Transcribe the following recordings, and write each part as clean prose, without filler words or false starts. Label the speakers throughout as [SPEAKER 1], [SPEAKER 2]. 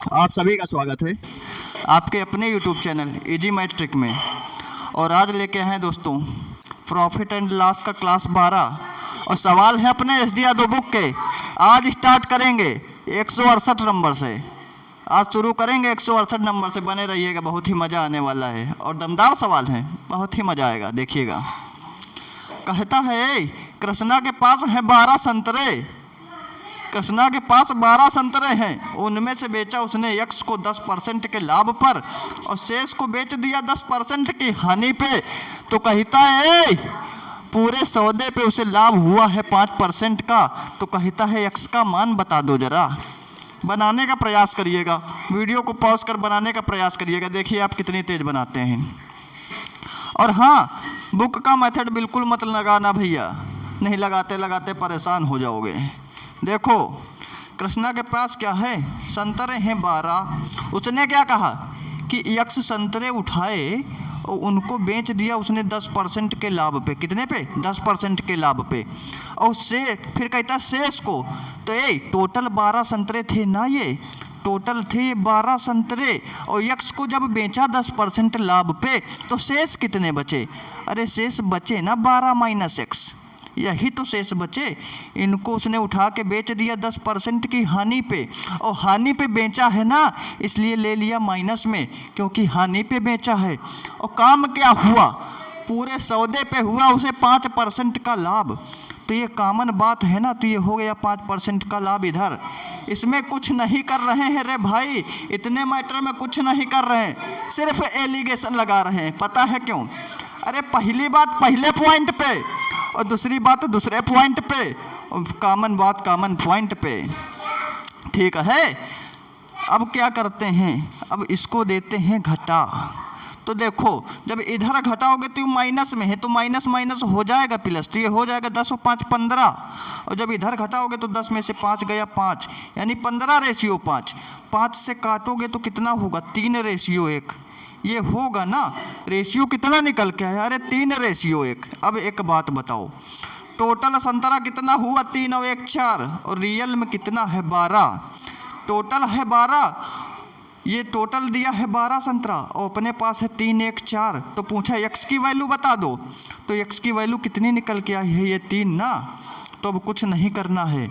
[SPEAKER 1] आप सभी का स्वागत है आपके अपने YouTube चैनल इजी मैट्रिक में। और आज लेके आए हैं दोस्तों प्रॉफिट एंड लॉस का क्लास 12 और सवाल है अपने एस डी यादव बुक के। आज स्टार्ट करेंगे 168 नंबर से। आज शुरू करेंगे 168 नंबर से। बने रहिएगा, बहुत ही मज़ा आने वाला है और दमदार सवाल है, बहुत ही मज़ा आएगा। देखिएगा, कहता है कृष्णा के पास है 12 संतरे। कृष्णा के पास 12 संतरे हैं, उनमें से बेचा उसने यक्स को 10% के लाभ पर और शेष को बेच दिया 10% की हानि पे। तो कहता है पूरे सौदे पे उसे लाभ हुआ है 5% का। तो कहता है यक्स का मान बता दो जरा। बनाने का प्रयास करिएगा, वीडियो को पॉज कर बनाने का प्रयास करिएगा। देखिए आप कितनी तेज बनाते हैं। और हाँ, बुक का मेथड बिल्कुल मत लगाना भैया, नहीं लगाते लगाते परेशान हो जाओगे। देखो, कृष्णा के पास क्या है, संतरे हैं 12। उसने क्या कहा कि यक्स संतरे उठाए और उनको बेच दिया उसने 10% के लाभ पे। कितने पे? 10% के लाभ पे। और उससे फिर कहता शेष को, तो ये टोटल 12 संतरे थे ना, ये टोटल थे 12 संतरे और यक्स को जब बेचा 10% लाभ पे तो शेष कितने बचे? अरे शेष बचे ना 12 माइनस एक्स, यही तो शेष बचे। इनको उसने उठा के बेच दिया 10% की हानि पे, और हानि पे बेचा है ना, इसलिए ले लिया माइनस में, क्योंकि हानि पे बेचा है। और काम क्या हुआ? पूरे सौदे पे हुआ उसे 5% का लाभ। तो ये कॉमन बात है ना, तो ये हो गया 5% का लाभ इधर। इसमें कुछ नहीं कर रहे हैं रे भाई, इतने मैटर में कुछ नहीं कर रहे हैं, सिर्फ एलिगेशन लगा रहे हैं। पता है क्यों? अरे पहली बात पहले पॉइंट पे और दूसरी बात दूसरे पॉइंट पे, और कॉमन बात कॉमन पॉइंट पे। ठीक है, अब क्या करते हैं, अब इसको देते हैं घटा। तो देखो, जब इधर घटाओगे तो माइनस में है, तो माइनस माइनस हो जाएगा प्लस, तो ये हो जाएगा 10 और 5 15। और जब इधर घटाओगे तो 10 में से 5 गया 5, यानी 15/5। 5 से काटोगे तो कितना होगा? 3/1। ये होगा ना, रेशियो कितना निकल के आया? अरे 3/1। अब एक बात बताओ, टोटल संतरा कितना हुआ? 3 और 1 4, और रियल में कितना है? 12। टोटल है 12, ये टोटल दिया है 12 संतरा और अपने पास है 3 1 4। तो पूछा यक्स की वैल्यू बता दो, तो यक्स की वैल्यू कितनी निकल के आई है? ये 3 ना। तो अब कुछ नहीं करना है।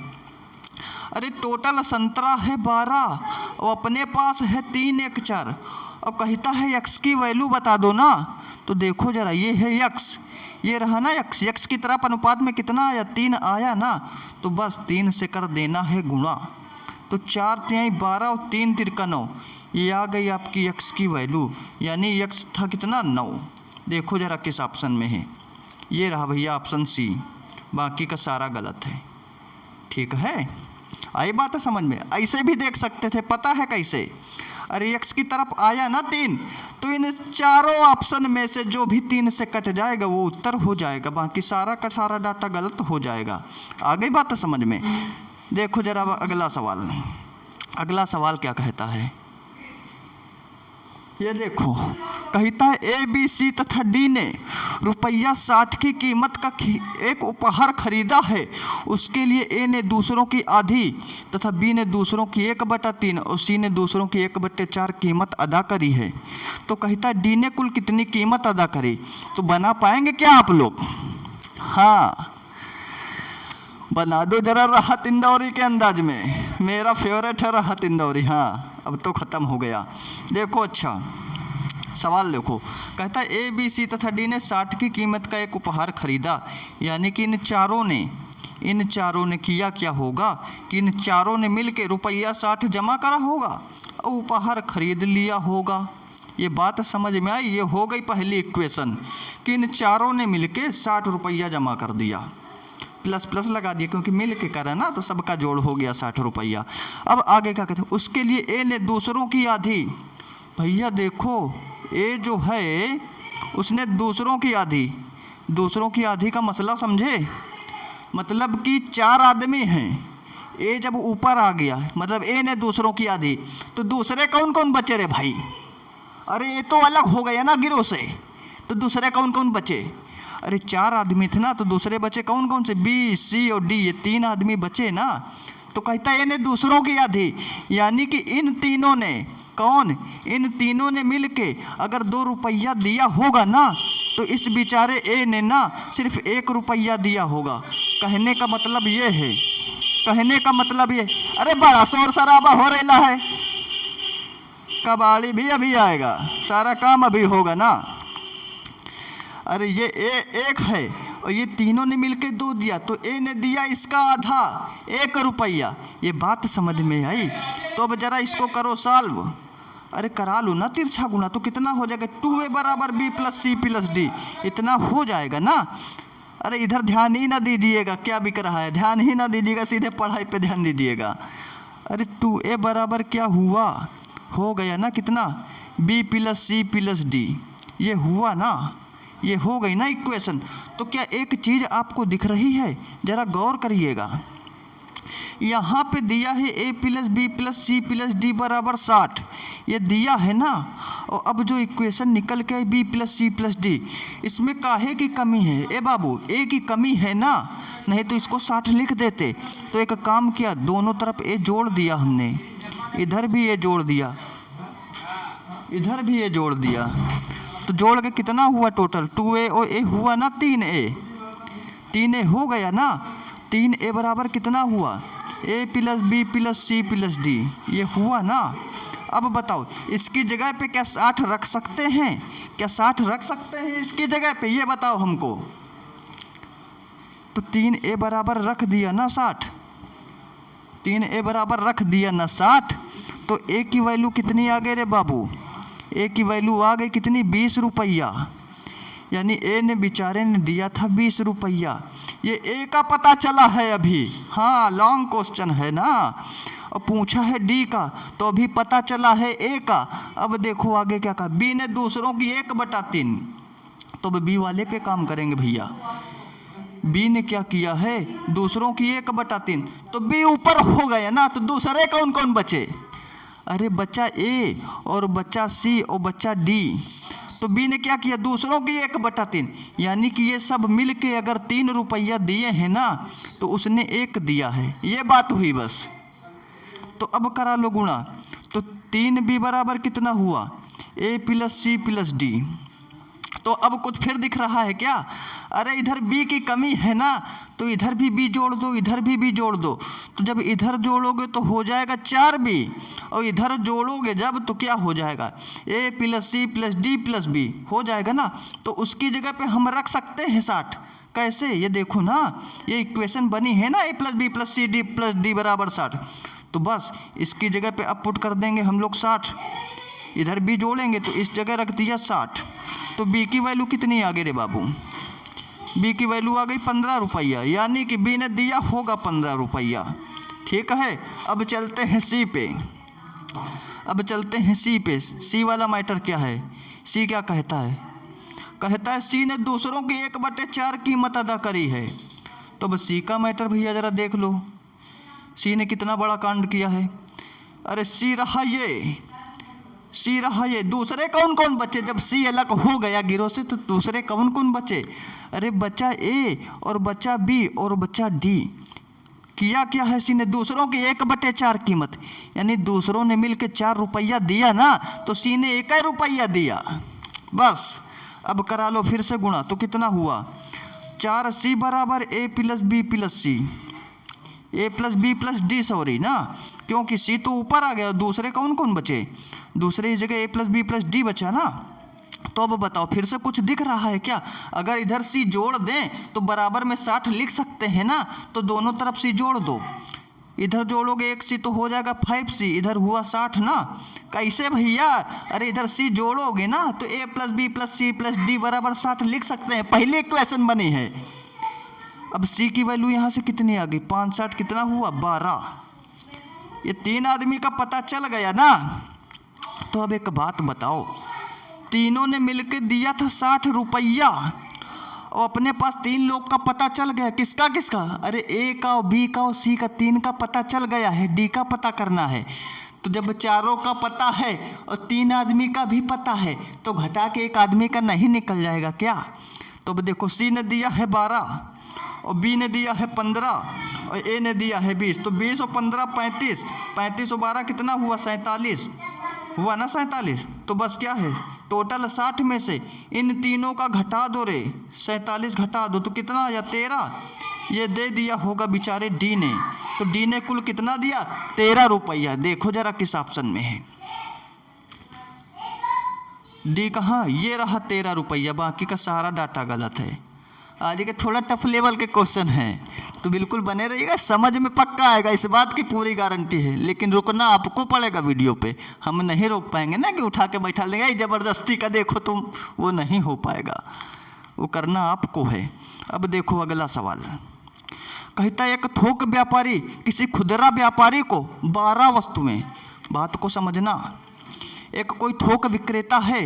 [SPEAKER 1] अरे टोटल संतरा है 12 और अपने पास है 3 1 4, और कहता है यक्स की वैल्यू बता दो ना। तो देखो जरा, ये है यक्स, ये रहा ना यक्स। यक्स की तरफ अनुपात में कितना आया? 3 आया ना। तो बस 3 से कर देना है गुणा। तो 4 3 12 और 3 3 9, ये आ गई आपकी यक्स की वैल्यू, यानी यक्स था कितना? 9। देखो जरा किस ऑप्शन में है, ये रहा भैया ऑप्शन सी, बाकी का सारा गलत है। ठीक है, आई बात है समझ में? ऐसे भी देख सकते थे, पता है कैसे? अरे यक्स की तरफ आया ना 3, तो इन चारों ऑप्शन में से जो भी 3 से कट जाएगा वो उत्तर हो जाएगा, बाकी सारा का सारा डाटा गलत हो जाएगा। आ गई बात है समझ में? देखो जरा अगला सवाल। अगला सवाल क्या कहता है, ये देखो, कहता है ए बी सी तथा डी ने ₹60 की कीमत का एक उपहार खरीदा है। उसके लिए ए ने दूसरों की आधी तथा बी ने दूसरों की 1/3 और सी ने दूसरों की 1/4 कीमत अदा करी है। तो कहता है डी ने कुल कितनी कीमत अदा करी? तो बना पाएंगे क्या आप लोग? हाँ, बना दो जरा राहत इंदौरी के अंदाज में। मेरा फेवरेट है राहत इंदौरी। हाँ, अब तो ख़त्म हो गया। देखो, अच्छा सवाल देखो, कहता है ए बी सी तथा डी ने 60 की कीमत का एक उपहार खरीदा, यानी कि इन चारों ने किया क्या होगा कि इन चारों ने मिल के ₹60 जमा करा होगा और उपहार खरीद लिया होगा। ये बात समझ में आई? ये हो गई पहली इक्वेशन कि इन चारों ने मिल के ₹60 जमा कर दिया। प्लस प्लस लगा दिया क्योंकि मिल के करा ना, तो सबका जोड़ हो गया ₹60। अब आगे क्या कहते हैं, उसके लिए ए ने दूसरों की आधी। भैया देखो, ए जो है उसने दूसरों की आधी का मसला समझे? मतलब कि 4 आदमी हैं, ए जब ऊपर आ गया मतलब ए ने दूसरों की आधी, तो दूसरे कौन कौन बचे रे भाई? अरे ये तो अलग हो गया ना गिरोह से, तो दूसरे कौन कौन बचे? अरे 4 आदमी थे ना, तो दूसरे बचे कौन कौन से? बी सी और डी, ये 3 आदमी बचे ना। तो कहता है इन्हें दूसरों की आधी, यानी कि इन तीनों ने, कौन, इन तीनों ने मिल के अगर 2 रुपया दिया होगा ना, तो इस बेचारे ए ने ना सिर्फ 1 रुपया दिया होगा। कहने का मतलब ये है, कहने का मतलब ये, अरे बड़ा शोर शराबा हो रहा है, कबाड़ी भी अभी आएगा, सारा काम अभी होगा ना। अरे ये ए एक है और ये तीनों ने मिलके 2 दिया, तो ए ने दिया इसका आधा, 1 रुपया। ये बात समझ में आई? तो अब जरा इसको करो सॉल्व। अरे करा लो ना तिरछा गुणा, तो कितना हो जाएगा, 2a बराबर b plus c plus d, इतना हो जाएगा ना। अरे इधर ध्यान ही ना दीजिएगा, क्या बिक रहा है, ध्यान ही ना दीजिएगा, सीधे पढ़ाई पे ध्यान दीजिएगा। अरे 2a बराबर क्या हुआ, हो गया ना कितना, b plus c plus d, ये हुआ ना, ये हो गई ना इक्वेशन। तो क्या एक चीज़ आपको दिख रही है, ज़रा गौर करिएगा। यहाँ पे दिया है a plus B plus C plus D बराबर 60, ये दिया है ना। और अब जो इक्वेशन निकल के b plus C plus D, इसमें काहे की कमी है, ए बाबू a की कमी है ना, नहीं तो इसको 60 लिख देते। तो एक काम किया, दोनों तरफ a जोड़ दिया हमने, इधर भी a जोड़ दिया, इधर भी a जोड़ दिया, तो जोड़ के कितना हुआ टोटल, 2a और a हुआ ना 3a, 3a हो गया ना। 3a बराबर कितना हुआ, a plus B plus C plus D, ये हुआ ना। अब बताओ इसकी जगह पे क्या 60 रख सकते हैं, क्या 60 रख सकते हैं इसकी जगह पे, ये बताओ हमको। तो 3a बराबर रख दिया ना 60, 3a बराबर रख दिया ना 60, तो a की वैल्यू कितनी आ गई रे बाबू, a की वैल्यू आ गई कितनी, 20 रुपया, यानी ए ने बेचारे ने दिया था 20 रुपया। ये ए का पता चला है अभी, हाँ लॉन्ग क्वेश्चन है ना, और पूछा है डी का, तो अभी पता चला है ए का। अब देखो आगे क्या कहा, बी ने दूसरों की 1/3, तो अब बी वाले पे काम करेंगे भैया। बी ने क्या किया है, दूसरों की 1/3, तो बी ऊपर हो गया ना, तो दूसरे कौन कौन बचे, अरे बच्चा ए और बच्चा सी और बच्चा डी। तो बी ने क्या किया, दूसरों की 1/3, यानी कि ये सब मिल के अगर 3 रुपया दिए हैं ना, तो उसने 1 दिया है, ये बात हुई बस। तो अब करा लो गुणा, तो 3b बराबर कितना हुआ, a plus C plus D. तो अब कुछ फिर दिख रहा है क्या, अरे इधर b की कमी है ना, तो इधर भी b जोड़ दो, इधर भी b जोड़ दो। तो जब इधर जोड़ोगे तो हो जाएगा 4b, और इधर जोड़ोगे जब तो क्या हो जाएगा, a plus C plus D plus B हो जाएगा ना। तो उसकी जगह पे हम रख सकते हैं 60, कैसे, ये देखो ना, ये इक्वेशन बनी है ना, a plus B plus C D plus D बराबर 60। तो बस इसकी जगह पे अब पुट कर देंगे हम लोग 60, इधर b जोड़ेंगे तो इस जगह रख दिया 60। तो b की वैल्यू कितनी आ गई रे बाबू, b की वैल्यू आ गई 15 रुपया, यानी कि b ने दिया होगा 15 रुपया। ठीक है, अब चलते हैं c पे, अब चलते हैं c पे। c वाला मैटर क्या है, c क्या कहता है, कहता है c ने दूसरों की 1/4 कीमत अदा करी है। तो बस c का मैटर भैया ज़रा देख लो, c ने कितना बड़ा कांड किया है। अरे c रहा ये, सी रहा ये, दूसरे कौन कौन बचे, जब सी अलग हो गया गिरोह से तो दूसरे कौन कौन बचे, अरे बच्चा ए और बच्चा बी और बच्चा डी। किया क्या है सी ने, दूसरों की 1/4 कीमत, यानी दूसरों ने मिल के 4 रुपया दिया ना, तो सी ने 1 रुपया दिया बस। अब करा लो फिर से गुणा, तो कितना हुआ, 4c बराबर a plus B plus C, A plus B plus D, sorry ना, क्योंकि सी तो ऊपर आ गया, दूसरे कौन कौन बचे, दूसरे की जगह ए प्लस बी प्लस डी बचा ना। तो अब बताओ फिर से कुछ दिख रहा है क्या, अगर इधर सी जोड़ दें तो बराबर में 60 लिख सकते हैं ना, तो दोनों तरफ सी जोड़ दो, इधर जोड़ोगे 1 सी तो हो जाएगा 5c, इधर हुआ 60 ना। कैसे भैया, अरे इधर सी जोड़ोगे ना तो a plus B plus C plus D बराबर 60 लिख सकते हैं, पहले इक्वेशन बनी है। अब c की वैल्यू यहाँ से कितनी आ गई, 5 60 कितना हुआ 12, ये 3 आदमी का पता चल गया ना। तो अब एक बात बताओ, तीनों ने मिलकर दिया था 60 रुपया, और अपने पास 3 लोग का पता चल गया, किसका किसका, अरे ए का और बी का और सी का, 3 का पता चल गया है, डी का पता करना है। तो जब चारों का पता है और 3 आदमी का भी पता है, तो घटा के 1 आदमी का नहीं निकल जाएगा क्या। तो अब देखो सी ने दिया है 12 और बी ने दिया है 15, और ए ने दिया है 20, तो 20 और 15 35, 35 और 12 कितना हुआ 47 हुआ ना 47। तो बस क्या है टोटल 60 में से इन तीनों का घटा दो रे, 47 घटा दो तो कितना आया 13। ये दे दिया होगा बेचारे डी ने, तो डी ने कुल कितना दिया 13 रुपया। देखो जरा किस ऑप्शन में है डी कहाँ, ये रहा 13 रुपया, बाकी का सारा डाटा गलत है। आज के थोड़ा टफ लेवल के क्वेश्चन हैं तो बिल्कुल बने रहिएगा, समझ में पक्का आएगा, इस बात की पूरी गारंटी है। लेकिन रुकना आपको पड़ेगा वीडियो पे, हम नहीं रोक पाएंगे ना कि उठा के बैठा लेंगे ज़बरदस्ती का देखो तुम, वो नहीं हो पाएगा, वो करना आपको है। अब देखो अगला सवाल, कहता है एक थोक व्यापारी किसी खुदरा व्यापारी को 12 वस्तुएं, बात को समझना, एक कोई थोक विक्रेता है,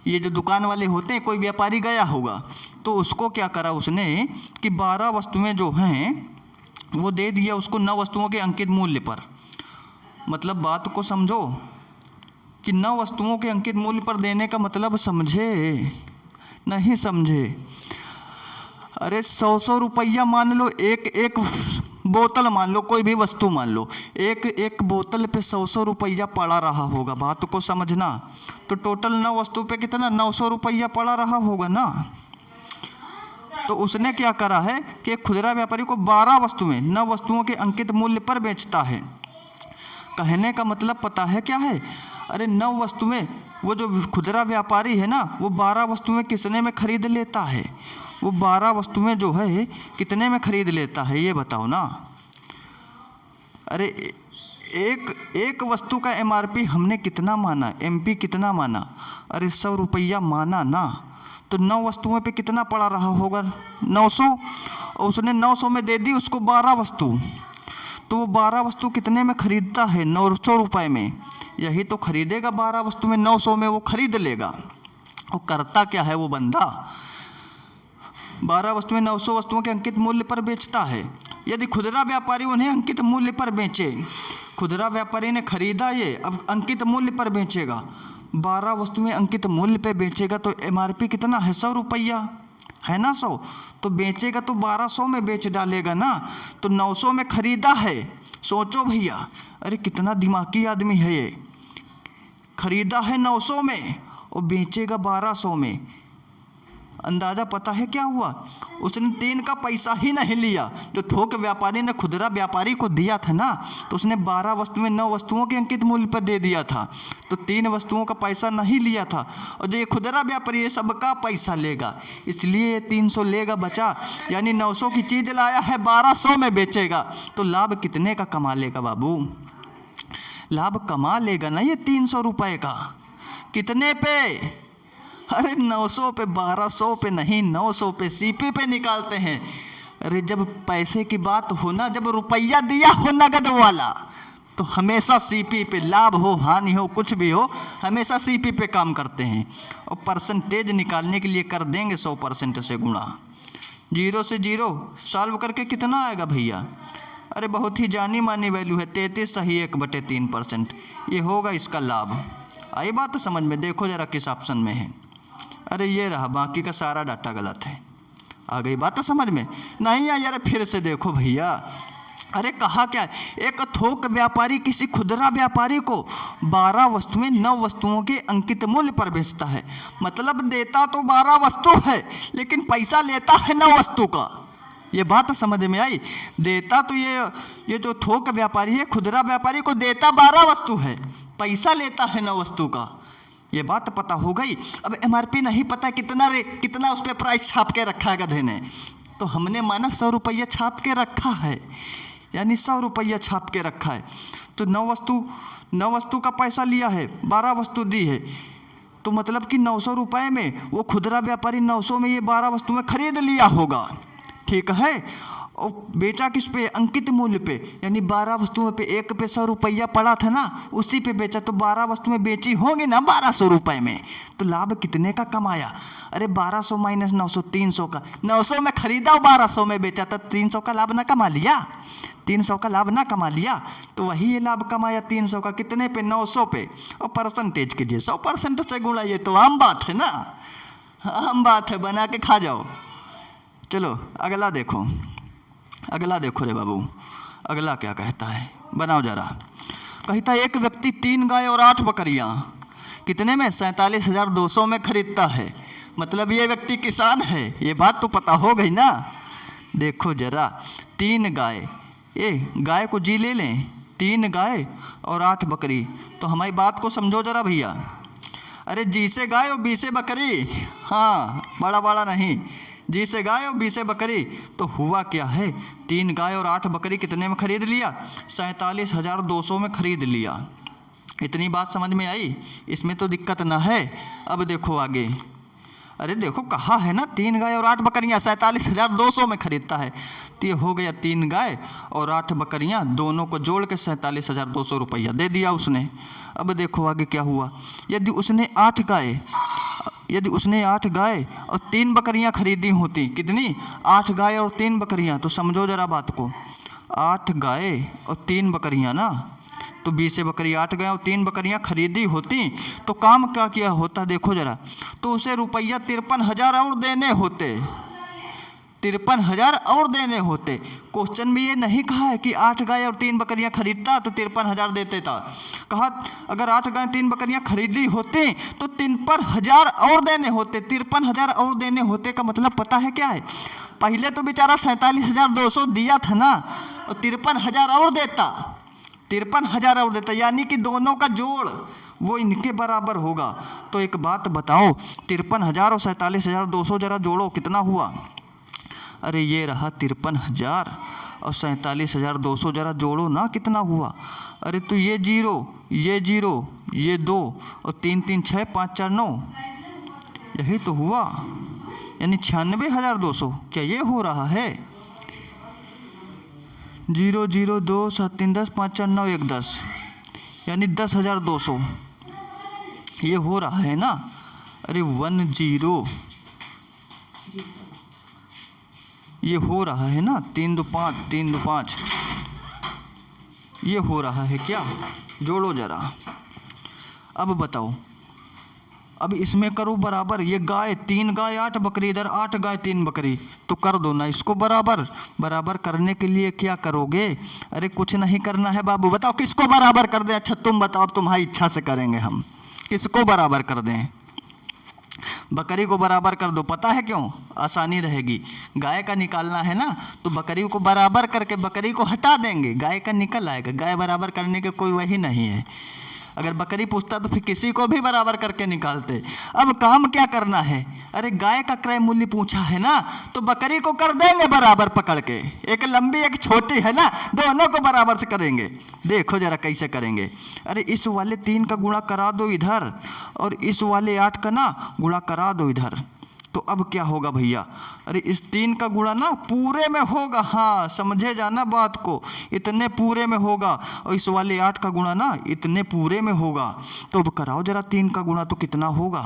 [SPEAKER 1] ये जो दुकान वाले होते हैं, कोई व्यापारी गया होगा तो उसको क्या करा उसने कि 12 वस्तुएं जो हैं वो दे दिया उसको 9 वस्तुओं के अंकित मूल्य पर। मतलब बात को समझो कि 9 वस्तुओं के अंकित मूल्य पर देने का मतलब समझे नहीं समझे। अरे 100 रुपया मान लो, एक बोतल मान लो, कोई भी वस्तु मान लो, एक बोतल पे 100 रुपया पड़ा रहा होगा, बात को समझना। तो टोटल 9 वस्तु पे कितना 900 रुपया पड़ा रहा होगा ना। तो उसने क्या करा है कि खुदरा व्यापारी को 12 वस्तुएं 9 वस्तुओं के अंकित मूल्य पर बेचता है। कहने का मतलब पता है क्या है, अरे 9 वस्तुएं, वो जो खुदरा व्यापारी है ना वो 12 वस्तुएं कितने में खरीद लेता है, वो 12 वस्तुएं जो है कितने में खरीद लेता है ये बताओ ना। अरे एक वस्तु का MRP हमने कितना माना, MP कितना माना, अरे 100 रुपया माना ना। तो 9 वस्तुओं पे कितना पड़ा रहा होगा 900, और उसने 900 में दे दी उसको 12 वस्तु, तो वो 12 वस्तु कितने में खरीदता है 900 रुपये में। यही तो खरीदेगा 12 वस्तु में 900 में वो खरीद लेगा। और करता क्या है वो बंदा, 12 वस्तुएं 900 वस्तुओं के अंकित मूल्य पर बेचता है। यदि खुदरा व्यापारी उन्हें अंकित मूल्य पर बेचे, खुदरा व्यापारी ने खरीदा ये, अब अंकित मूल्य पर बेचेगा, 12 वस्तुएं अंकित मूल्य पे बेचेगा तो MRP कितना है 100 रुपया है ना 100, तो बेचेगा तो 1200 में बेच डालेगा ना। तो 900 में खरीदा है, सोचो भैया, अरे कितना दिमागी आदमी है ये, खरीदा है 900 में और बेचेगा 1200 में। अंदाज़ा पता है क्या हुआ, उसने 3 का पैसा ही नहीं लिया, जो थोक व्यापारी ने खुदरा व्यापारी को दिया था ना, तो उसने 12 वस्तुएं 9 वस्तुओं के अंकित मूल्य पर दे दिया था, तो 3 वस्तुओं का पैसा नहीं लिया था। और जो ये खुदरा व्यापारी है सबका पैसा लेगा, इसलिए 300 लेगा बचा, यानी 900 की चीज़ लाया है 1200 में बेचेगा, तो लाभ कितने का कमा लेगा बाबू, लाभ कमा लेगा ना ये 300 रुपये का। कितने पे, अरे 900 पे, 1200 पे नहीं, 900 पे, CP पे निकालते हैं। अरे जब पैसे की बात हो ना, जब रुपया दिया हो नगद वाला, तो हमेशा CP पे, लाभ हो हानि हो कुछ भी हो, हमेशा CP पे काम करते हैं। और परसेंटेज निकालने के लिए कर देंगे 100% से गुणा, 0 से 0 सॉल्व करके कितना आएगा भैया, अरे बहुत ही जानी मानी वैल्यू है 33 सही 1/3%, ये होगा इसका लाभ। आई बात समझ में, देखो जरा किस ऑप्शन में है। अरे ये रहा, बाकी का सारा डाटा गलत है। आ गई बात समझ में, नहीं आई, अरे फिर से देखो भैया, अरे कहा क्या, एक थोक व्यापारी किसी खुदरा व्यापारी को 12 वस्तुएं 9 वस्तुओं के अंकित मूल्य पर बेचता है। मतलब देता तो 12 वस्तु है लेकिन पैसा लेता है 9 वस्तु का। ये बात समझ में आई, देता तो ये जो थोक व्यापारी है खुदरा व्यापारी को देता 12 वस्तु है, पैसा लेता है 9 वस्तु का। ये बात पता हो गई। अब MRP नहीं पता कितना उस पर प्राइस छाप के रखा है गधे ने, तो हमने माना 100 रुपया छाप के रखा है, यानी 100 रुपया छाप के रखा है। तो 9 वस्तु का पैसा लिया है, 12 वस्तु दी है, तो मतलब कि 900 रुपये में वो खुदरा व्यापारी 900 में ये 12 वस्तुएं खरीद लिया होगा, ठीक है। और बेचा किस पे, अंकित मूल्य पे, यानी 12 वस्तुओं पे, एक पे 100 रुपया पड़ा था ना, उसी पे बेचा, तो 12 वस्तुएं बेची होंगी ना 1200 रुपये में, तो लाभ कितने का कमाया, अरे 1200 माइनस 900 300 का, 900 में खरीदा और 1200 में बेचा, तो 300 का लाभ ना कमा लिया, 300 का लाभ ना कमा लिया, तो वही ये लाभ कमाया 300 का, कितने पे 900 पे। और परसेंटेज कीजिए 100% से गुणा, ये तो आम बात है ना, आम बात है, बना के खा जाओ। चलो अगला देखो, अगला देखो रे बाबू, अगला क्या कहता है, बनाओ जरा। कहता है एक व्यक्ति 3 गाय और 8 बकरियां कितने में, 47,200 में खरीदता है। मतलब ये व्यक्ति किसान है, ये बात तो पता हो गई ना। देखो जरा, 3 गाय, ये गाय को जी ले लें, 3 गाय और 8 बकरी। तो हमारी बात को समझो जरा भैया। अरे जी से गाय और बी से बकरी, हाँ बड़ा बड़ा नहीं, जी से गाय और बी से बकरी। तो हुआ क्या है, 3 गाय और 8 बकरी कितने में खरीद लिया, 47,200 में खरीद लिया। इतनी बात समझ में आई, इसमें तो दिक्कत ना है। अब देखो आगे, अरे देखो कहा है ना 3 गाय और 8 बकरियां 47,200 में खरीदता है। तो ये हो गया 3 गाय और 8 बकरियां दोनों को जोड़ के 47,200 रुपया दे दिया उसने। अब देखो आगे क्या हुआ, यदि उसने 8 गाय और 3 बकरियां खरीदी होती, कितनी, 8 गाय और 3 बकरियां। तो समझो जरा बात को, 8 गाय और 3 बकरियां ना, तो 20 से बकरी 8 गाय और 3 बकरियां खरीदी होती तो काम क्या किया होता, देखो जरा। तो उसे रुपया 53,000 और देने होते, 53,000 और देने होते। क्वेश्चन में ये नहीं कहा है कि 8 गाय और 3 बकरियां खरीदता तो 53,000 देते था। कहा अगर 8 गाय 3 बकरियां खरीदी होती तो 53,000 और देने होते। 53,000 और देने होते का मतलब पता है क्या है, पहले तो बेचारा 47,200 दिया था ना, और 53,000 और देता, 53,000 और देता, यानी कि दोनों का जोड़ वो इनके बराबर होगा। तो एक बात बताओ, 53,000 और 47,200 जरा जोड़ो, कितना हुआ। अरे ये रहा 53,000 और 47,200 जरा जोड़ो ना, कितना हुआ। अरे तो ये जीरो, ये 2 और 3 3 6 5 4 9, यही तो हुआ, यानी 96,200। क्या ये हो रहा है, 0 0 2 7 3 10 5 4 9 1 10, यानी 10,200 ये हो रहा है ना। अरे 10 ये हो रहा है ना, 3 2 5 3 2 5 ये हो रहा है क्या, जोड़ो जरा। अब बताओ, अब इसमें करो बराबर, ये गाय 3 गाय 8 बकरी, इधर 8 गाय 3 बकरी, तो कर दो ना इसको बराबर। बराबर करने के लिए क्या करोगे, अरे कुछ नहीं करना है बाबू, बताओ किसको बराबर कर दें। अच्छा तुम बताओ, तुम्हारी इच्छा से करेंगे हम, किसको बराबर कर दें। बकरी को बराबर कर दो, पता है क्यों, आसानी रहेगी। गाय का निकालना है ना, तो बकरी को बराबर करके बकरी को हटा देंगे, गाय का निकल आएगा। गाय बराबर करने के कोई वही नहीं है, अगर बकरी पूछता तो फिर किसी को भी बराबर करके निकालते। अब काम क्या करना है, अरे गाय का क्रय मूल्य पूछा है ना, तो बकरी को कर देंगे बराबर पकड़ के, एक लंबी एक छोटी है ना, दोनों को बराबर से करेंगे। देखो जरा कैसे करेंगे, अरे इस वाले 3 का गुणा करा दो इधर, और इस वाले 8 का ना गुणा करा दो इधर। तो अब क्या होगा भैया, अरे इस 3 का गुणा ना पूरे में होगा, हाँ समझे जाना बात को, इतने पूरे में होगा, और इस वाले 8 का गुणा ना इतने पूरे में होगा। तो अब कराओ जरा 3 का गुणा, तो कितना होगा,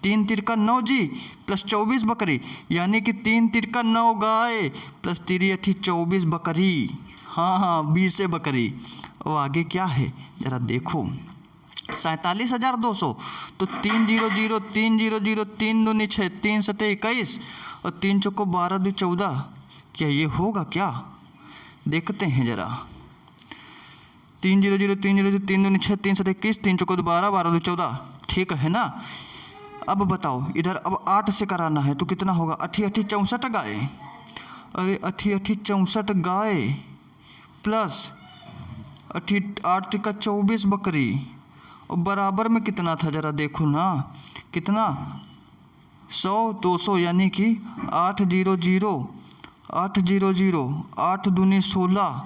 [SPEAKER 1] 3 तिरका 9 जी प्लस 24 बकरी, यानी कि 3 तिरका 9 गाय प्लस 3 अठी 24 बकरी, हाँ 20 बकरी। और आगे क्या है जरा देखो, 47,200, तो 3 0 0 3 0 0 3 दूनी 6 3 7 21 और 3 चौको 12 2 14। क्या ये होगा क्या, देखते हैं जरा। 3 0 0 3 0 0 3 दूनी 6 3 7 21 3 चौको 12 12 2 14, ठीक है ना। अब बताओ इधर अब 8 से कराना है, तो कितना होगा, 8 8 64 गाय, अरे 8 8 64 गाय प्लस 8 का 24 बकरी, और बराबर में कितना था जरा देखो ना, कितना 100 200, यानी कि 8 0 0 8 0 0 8 दूनी 16,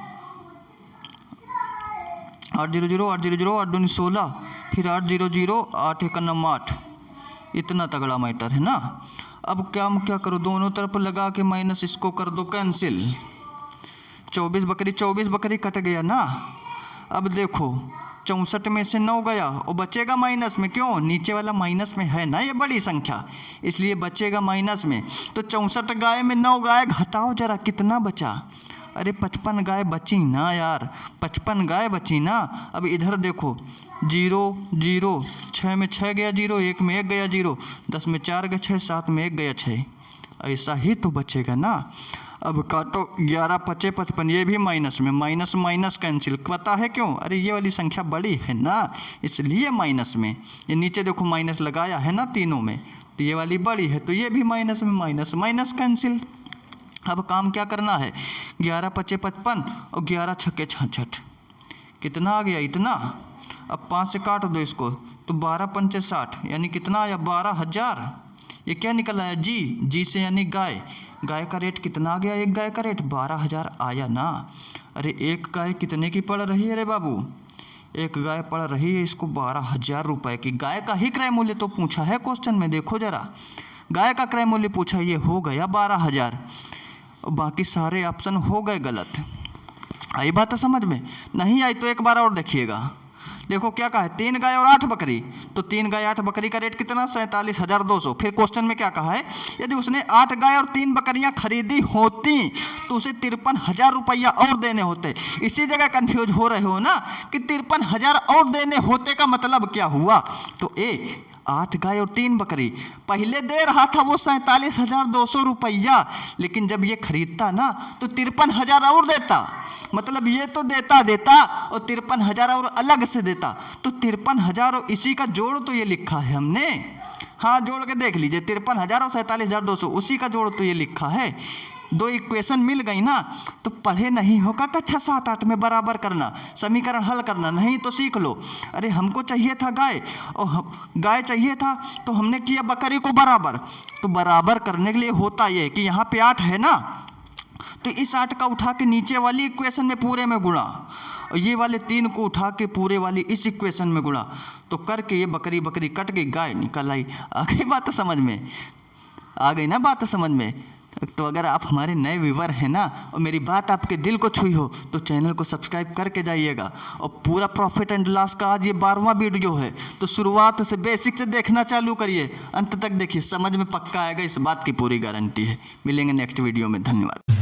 [SPEAKER 1] 8 0 0 8 0 0 8 दूनी 16, फिर 8 0 0 8 1 9 8, इतना तगड़ा मैटर है ना। अब क्या करो, दोनों तरफ लगा के माइनस इसको कर दो कैंसिल, 24 बकरी कट गया ना। अब देखो 64 में से 9 गया और बचेगा माइनस में, क्यों, नीचे वाला माइनस में है ना, ये बड़ी संख्या इसलिए बचेगा माइनस में। तो 64 गाय में 9 गाय घटाओ जरा, कितना बचा, अरे 55 गाय बची ना यार, 55 गाय बची ना। अब इधर देखो 0 0 6 में 6 गया 0, 1 में 1 गया 0, 10 में 4 गया 6, 7 में 1 गया 6, ऐसा ही तो बचेगा ना। अब काटो 11 5 55, ये भी माइनस में, माइनस माइनस कैंसिल। पता है क्यों? अरे ये वाली संख्या बड़ी है ना, इसलिए माइनस में। ये नीचे देखो माइनस लगाया है ना तीनों में, तो ये वाली बड़ी है तो ये भी माइनस में, माइनस माइनस कैंसिल। अब काम क्या करना है, 11 5 55 और 11 6 66, कितना आ गया? इतना। अब 5 से काट दो इसको तो 12 5 60, यानी कितना आया? 12,000। ये क्या निकल आया? जी से यानी गाय। गाय का रेट कितना आ गया? एक गाय का रेट 12,000 आया ना। अरे एक गाय कितने की पड़ रही है रे बाबू? एक गाय पड़ रही है इसको 12,000 रुपये की। गाय का ही क्रय मूल्य तो पूछा है क्वेश्चन में, देखो जरा, गाय का क्रय मूल्य पूछा, ये हो गया 12,000। बाकी सारे ऑप्शन हो गए गलत। आई बात समझ में? नहीं आई तो एक बार और देखिएगा। देखो क्या कहा है, 3 गाय और 8 बकरी, तो 3 गाय 8 बकरी का रेट कितना? 47,200। फिर क्वेश्चन में क्या कहा है, यदि उसने 8 गाय और 3 बकरियां खरीदी होती तो उसे 53,000 रुपया और देने होते। इसी जगह कंफ्यूज हो रहे हो ना कि 53,000 और देने होते का मतलब क्या हुआ? तो 8 गाय और 3 बकरी, पहले दे रहा था वो 47,200 रुपया, लेकिन जब ये खरीदता ना तो 53,000 और देता। मतलब ये तो देता और 53,000 और अलग से देता, तो 53,000 और इसी का जोड़ तो ये लिखा है हमने। हाँ जोड़ के देख लीजिए, 53,000 और 47,200 उसी का जोड़ तो ये लिखा है। 2 इक्वेशन मिल गई ना। तो पढ़े नहीं होगा कक्षा 7 8 में बराबर करना, समीकरण हल करना, नहीं तो सीख लो। अरे हमको चाहिए था गाय और गाय चाहिए था तो हमने किया बकरी को बराबर। तो बराबर करने के लिए होता ये कि यहाँ पे 8 है ना, तो इस 8 का उठा के नीचे वाली इक्वेशन में पूरे में गुणा, और ये वाले 3 को उठा के पूरे वाली इस इक्वेशन में गुणा, तो करके ये बकरी बकरी कट गई, गाय निकल आई। आ गई बात समझ में? आ गई ना बात समझ में? तो अगर आप हमारे नए व्यूवर हैं ना और मेरी बात आपके दिल को छुई हो तो चैनल को सब्सक्राइब करके जाइएगा। और पूरा प्रॉफिट एंड लॉस का आज ये 12वां वीडियो है, तो शुरुआत से बेसिक से देखना चालू करिए, अंत तक देखिए, समझ में पक्का आएगा, इस बात की पूरी गारंटी है। मिलेंगे नेक्स्ट वीडियो में, धन्यवाद।